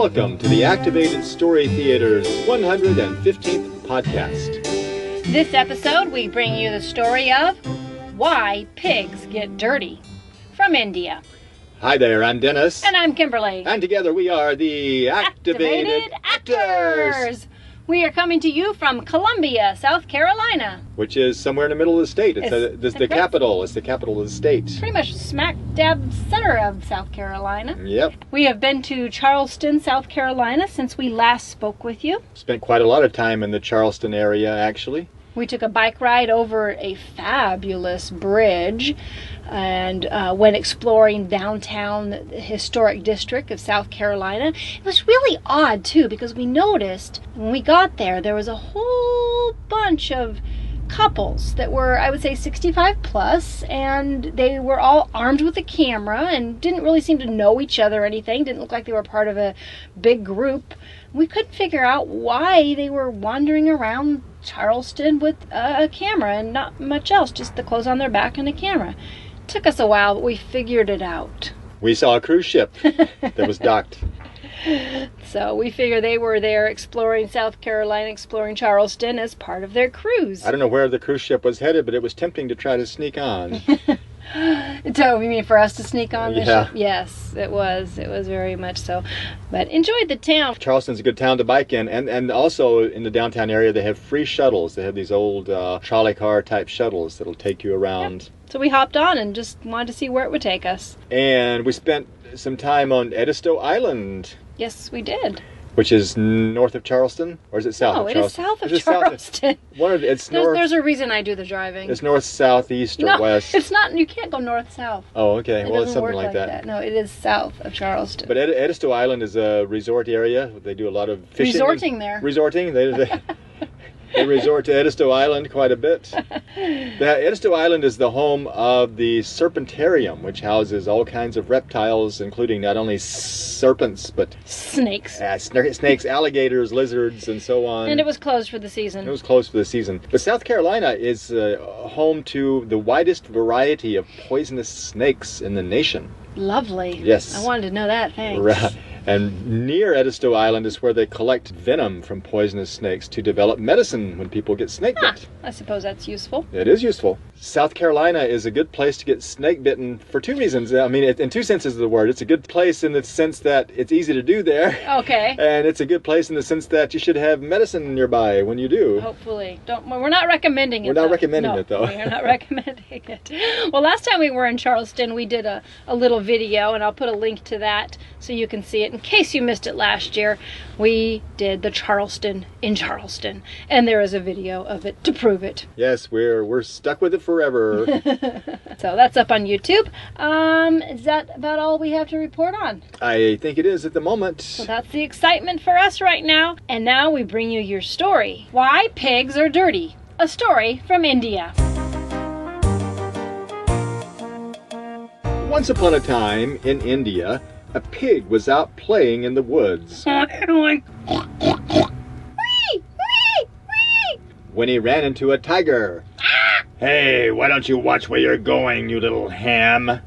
Welcome to the Activated Story Theater's 115th podcast. This episode, we bring you the story of Why Pigs Get Dirty from India. Hi there, I'm Dennis. And I'm Kimberly. And together we are the Activated Actors. We are coming to you from Columbia, South Carolina. Which is somewhere in the middle of the state. It's the capital. It's the capital of the state. Pretty much smack dab center of South Carolina. Yep. We have been to Charleston, South Carolina since we last spoke with you. Spent quite a lot of time in the Charleston area, actually. We took a bike ride over a fabulous bridge and went exploring downtown the historic district of South Carolina. It was really odd, too, because we noticed when we got there, there was a whole bunch of couples that were, I would say, 65 plus, and they were all armed with a camera and didn't really seem to know each other or anything. Didn't look like they were part of a big group. We couldn't figure out why they were wandering around Charleston with a camera and not much else, just the clothes on their back and a camera. It took us a while, but we figured it out. We saw a cruise ship that was docked. So we figure they were there exploring South Carolina, exploring Charleston as part of their cruise. I don't know where the cruise ship was headed, but it was tempting to try to sneak on. So you mean for us to sneak on the Yeah. ship? Yes, it was. It was very much so. But enjoyed the town. Charleston's a good town to bike in, and also in the downtown area they have free shuttles. They have these old trolley car type shuttles that'll take you around. Yep. So we hopped on and just wanted to see where it would take us. And we spent some time on Edisto Island. Yes, we did. Which is north of Charleston, or is it south of Charleston? No, it is south of Charleston. There's a reason I do the driving. It's north, south, east, or west. It's not. You can't go north-south. Oh, okay. Well, it's something like that. No, it is south of Charleston. But Edisto Island is a resort area. They do a lot of fishing. Resorting there. Resorting. They resort to Edisto Island quite a bit. The Edisto Island is the home of the Serpentarium, which houses all kinds of reptiles, including not only serpents, but snakes. Snakes, alligators, lizards, and so on. And it was closed for the season. It was closed for the season. But South Carolina is home to the widest variety of poisonous snakes in the nation. Lovely. Yes. I wanted to know that, thanks. Right. And near Edisto Island is where they collect venom from poisonous snakes to develop medicine when people get snake bit. I suppose that's useful. It is useful. South Carolina is a good place to get snake bitten for two reasons. I mean, in two senses of the word. It's a good place in the sense that it's easy to do there. Okay. And it's a good place in the sense that you should have medicine nearby when you do. Hopefully. We're not recommending it. We're not recommending it, though. We're not recommending it. Well, last time we were in Charleston, we did a little video, and I'll put a link to that so you can see it. In case you missed it last year, we did the Charleston in Charleston, and there is a video of it to prove it. Yes, we're stuck with it forever. So that's up on YouTube. Is that about all we have to report on? I think it is at the moment. So that's the excitement for us right now. And now we bring you your story. Why Pigs Are Dirty. A story from India. Once upon a time in India, a pig was out playing in the woods when he ran into a tiger. Hey, why don't you watch where you're going, you little ham?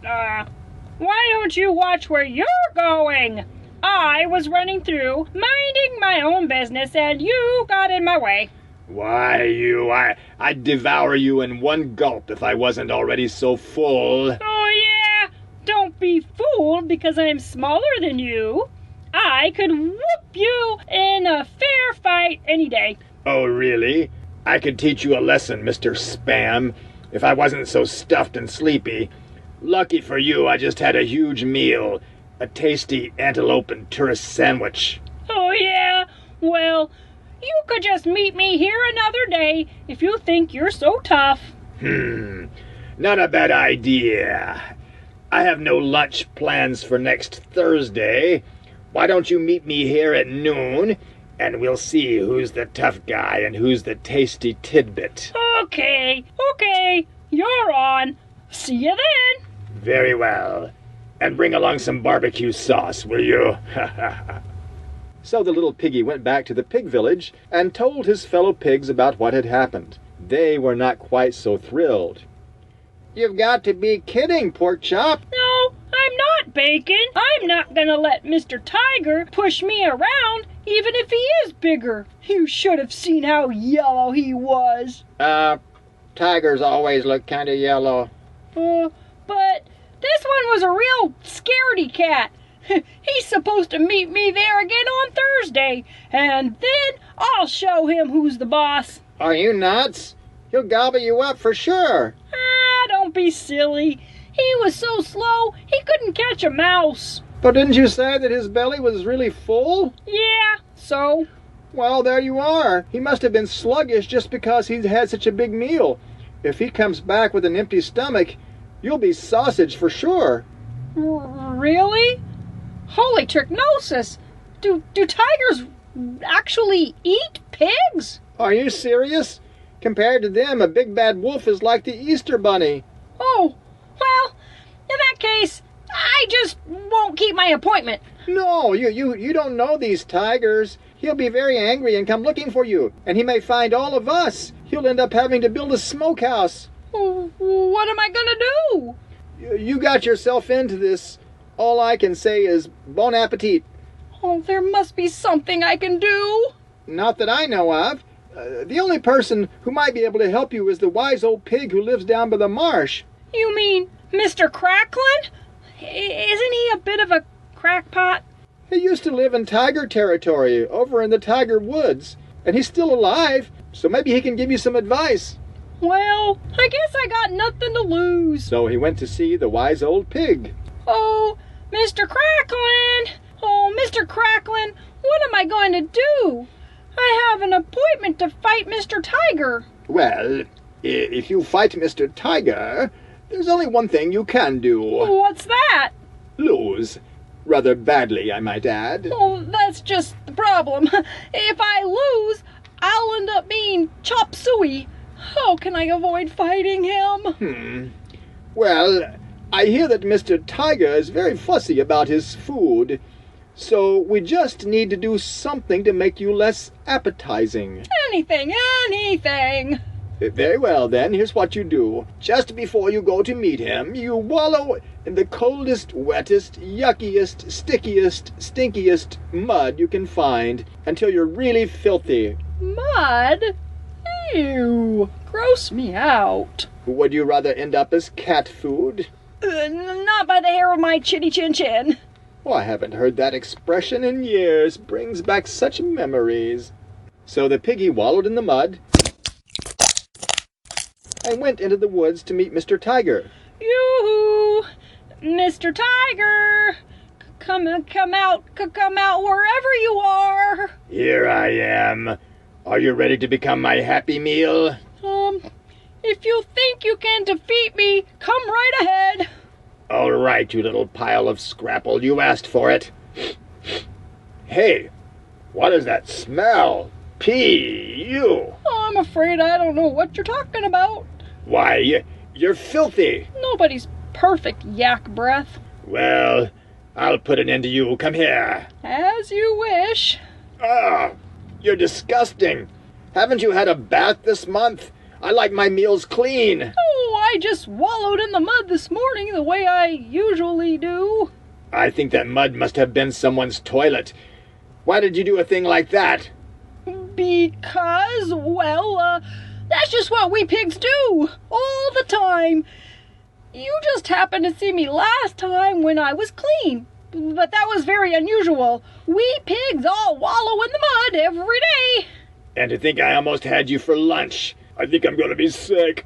Why don't you watch where you're going? I was running through, minding my own business, and you got in my way. Why, I'd devour you in one gulp if I wasn't already so full. Oh, yeah? Don't be fooled because I'm smaller than you. I could whoop you in a fair fight any day. Oh, really? I could teach you a lesson, Mr. Spam, if I wasn't so stuffed and sleepy. Lucky for you, I just had a huge meal. A tasty antelope and tourist sandwich. Oh, yeah? Well, you could just meet me here another day if you think you're so tough. Not a bad idea. I have no lunch plans for next Thursday. Why don't you meet me here at noon, and we'll see who's the tough guy and who's the tasty tidbit. Okay, you're on. See you then. Very well. And bring along some barbecue sauce, will you? So the little piggy went back to the pig village and told his fellow pigs about what had happened. They were not quite so thrilled. You've got to be kidding, Pork Chop. No, I'm not Bacon. I'm not gonna let Mr. Tiger push me around, even if he is bigger. You should have seen how yellow he was. Tigers always look kind of yellow. But this one was a real scaredy cat. He's supposed to meet me there again on Thursday, and then I'll show him who's the boss. Are you nuts? He'll gobble you up for sure. Don't be silly. He was so slow, he couldn't catch a mouse. But didn't you say that his belly was really full? Yeah, so? Well, there you are. He must have been sluggish just because he'd had such a big meal. If he comes back with an empty stomach, you'll be sausage for sure. Really? Holy trichnosis! Do tigers actually eat pigs? Are you serious? Compared to them, a big bad wolf is like the Easter bunny. Oh, well, in that case, I just won't keep my appointment. No, you don't know these tigers. He'll be very angry and come looking for you, and he may find all of us. He'll end up having to build a smokehouse. What am I gonna do? You got yourself into this. All I can say is bon appetit. Oh, there must be something I can do. Not that I know of. The only person who might be able to help you is the wise old pig who lives down by the marsh. You mean Mr. Cracklin? Isn't he a bit of a crackpot? He used to live in tiger territory over in the tiger woods, and he's still alive, so maybe he can give you some advice. Well, I guess I got nothing to lose. So he went to see the wise old pig. Oh, Mr. Cracklin! Oh, Mr. Cracklin, what am I going to do? I have an appointment to fight Mr. Tiger. Well, if you fight Mr. Tiger, there's only one thing you can do. What's that? Lose. Rather badly, I might add. Oh, that's just the problem. If I lose, I'll end up being chop suey. How can I avoid fighting him? Well, I hear that Mr. Tiger is very fussy about his food. So we just need to do something to make you less appetizing. Anything. Very well, then. Here's what you do. Just before you go to meet him, you wallow in the coldest, wettest, yuckiest, stickiest, stinkiest mud you can find until you're really filthy. Mud? Ew. Gross me out. Would you rather end up as cat food? Not by the hair of my chinny chin chin. Oh, I haven't heard that expression in years. Brings back such memories. So the piggy wallowed in the mud and went into the woods to meet Mr. Tiger. Yoo-hoo! Mr. Tiger! Come out wherever you are! Here I am. Are you ready to become my happy meal? If you think you can defeat me, come right ahead. All right, you little pile of scrapple. You asked for it. Hey, what is that smell? P.U. Oh, I'm afraid I don't know what you're talking about. Why, you're filthy. Nobody's perfect, yak breath. Well, I'll put an end to you. Come here. As you wish. You're disgusting. Haven't you had a bath this month? I like my meals clean. Oh, I just wallowed in the mud this morning the way I usually do. I think that mud must have been someone's toilet. Why did you do a thing like that? Because, well, that's just what we pigs do, all the time. You just happened to see me last time when I was clean, but that was very unusual. We pigs all wallow in the mud every day. And to think I almost had you for lunch. I think I'm going to be sick.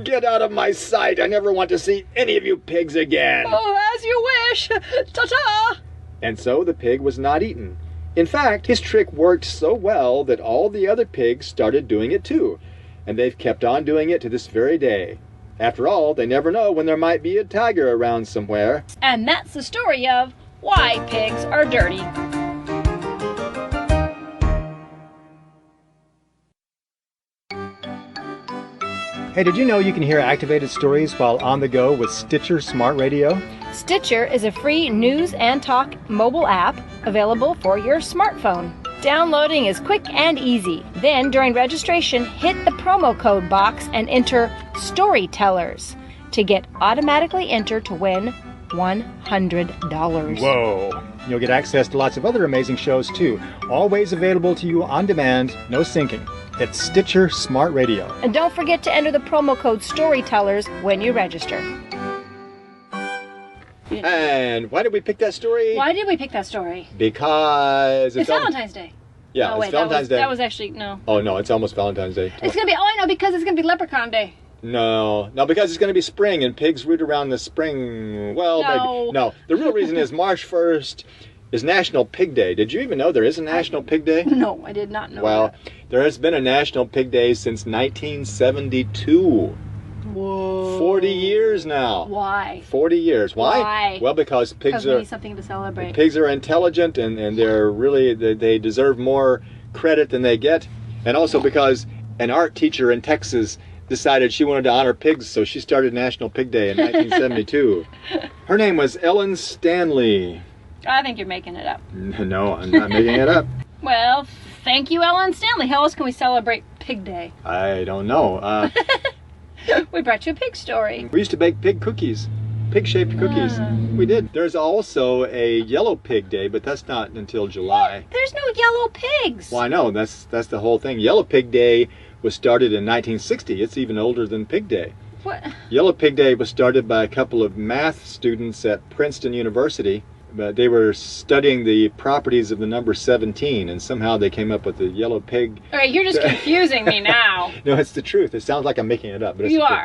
Get out of my sight. I never want to see any of you pigs again. Oh, as you wish. Ta-ta. And so the pig was not eaten. In fact, his trick worked so well that all the other pigs started doing it too. And they've kept on doing it to this very day. After all, they never know when there might be a tiger around somewhere. And that's the story of Why Pigs Are Dirty. Hey, did you know you can hear activated stories while on the go with Stitcher Smart Radio? Stitcher is a free news and talk mobile app available for your smartphone. Downloading is quick and easy. Then, during registration, hit the promo code box and enter Storytellers to get automatically entered to win $100. Whoa! You'll get access to lots of other amazing shows too, always available to you on demand, no syncing. It's Stitcher Smart Radio. And don't forget to enter the promo code Storytellers when you register. And why did we pick that story? Why did we pick that story? Because It's Valentine's Day. Yeah, Oh, it's wait, Valentine's Day. That was actually, no. Oh, no, it's almost Valentine's Day. It's going to be, oh, I know, because it's going to be Leprechaun Day. No, because it's going to be spring and pigs root around the spring. Well, No. maybe. No, the real reason is March 1st is National Pig Day. Did you even know there is a National Pig Day? No, I did not know Well, that. there has been a National Pig Day since 1972. Whoa. 40 years now. Why? 40 years. Why? Why? Well, because Because we need something to celebrate. pigs are intelligent and they're really, they deserve more credit than they get. And also because an art teacher in Texas decided she wanted to honor pigs, so she started National Pig Day in 1972. Her name was Ellen Stanley. I think you're making it up. No, I'm not making it up. Well, thank you, Ellen Stanley. How else can we celebrate Pig Day? I don't know. We brought you a pig story. We used to bake pig cookies, pig-shaped cookies. We did. There's also a Yellow Pig Day, but that's not until July. There's no yellow pigs. Well, I know. That's the whole thing. Yellow Pig Day was started in 1960. It's even older than Pig Day. What? Yellow Pig Day was started by a couple of math students at Princeton University. But they were studying the properties of the number 17, and somehow they came up with the yellow pig. All right, you're just confusing me now. No, it's the truth. It sounds like I'm making it up, but it's You the truth.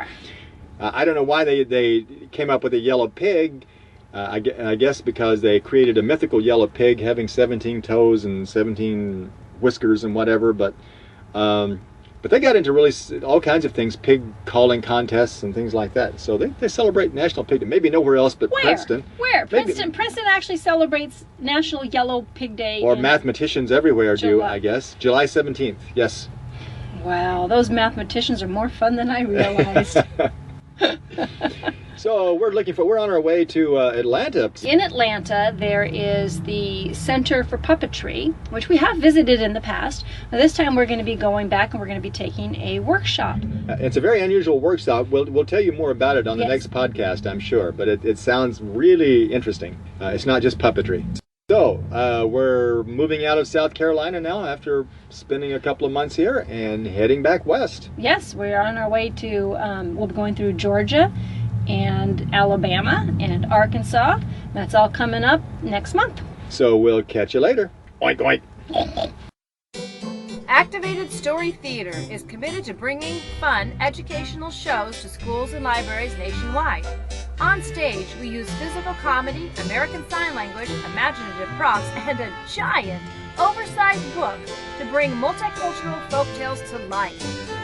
are. I don't know why they came up with a yellow pig. I guess because they created a mythical yellow pig having 17 toes and 17 whiskers and whatever. But they got into really all kinds of things, pig calling contests and things like that. So they celebrate National Pig Day. Maybe nowhere else but Where? Princeton. Where? Maybe- Princeton actually celebrates National Yellow Pig Day. Or in- mathematicians everywhere do, July. I guess. July 17th, yes. Wow, those mathematicians are more fun than I realized. So we're on our way to Atlanta. In Atlanta, there is the Center for Puppetry, which we have visited in the past. Now, this time we're going to be going back and we're going to be taking a workshop. It's a very unusual workshop. We'll tell you more about it on the Yes. next podcast, I'm sure. But it sounds really interesting. It's not just puppetry. So we're moving out of South Carolina now after spending a couple of months here and heading back west. Yes, we're on our way to, we'll be going through Georgia and Alabama and Arkansas. That's all coming up next month. So we'll catch you later. Oink, oink. Activated Story Theater is committed to bringing fun, educational shows to schools and libraries nationwide. On stage, we use physical comedy, American Sign Language, imaginative props, and a giant, oversized book to bring multicultural folktales to life.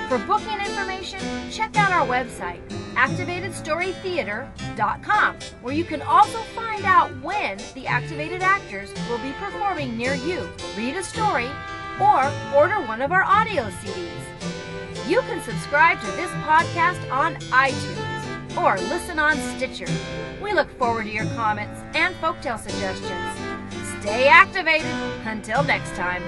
For booking information, check out our website, activatedstorytheater.com, where you can also find out when the activated actors will be performing near you. Read a story, or order one of our audio CDs. You can subscribe to this podcast on iTunes or listen on Stitcher. We look forward to your comments and folktale suggestions. Stay activated. Until next time.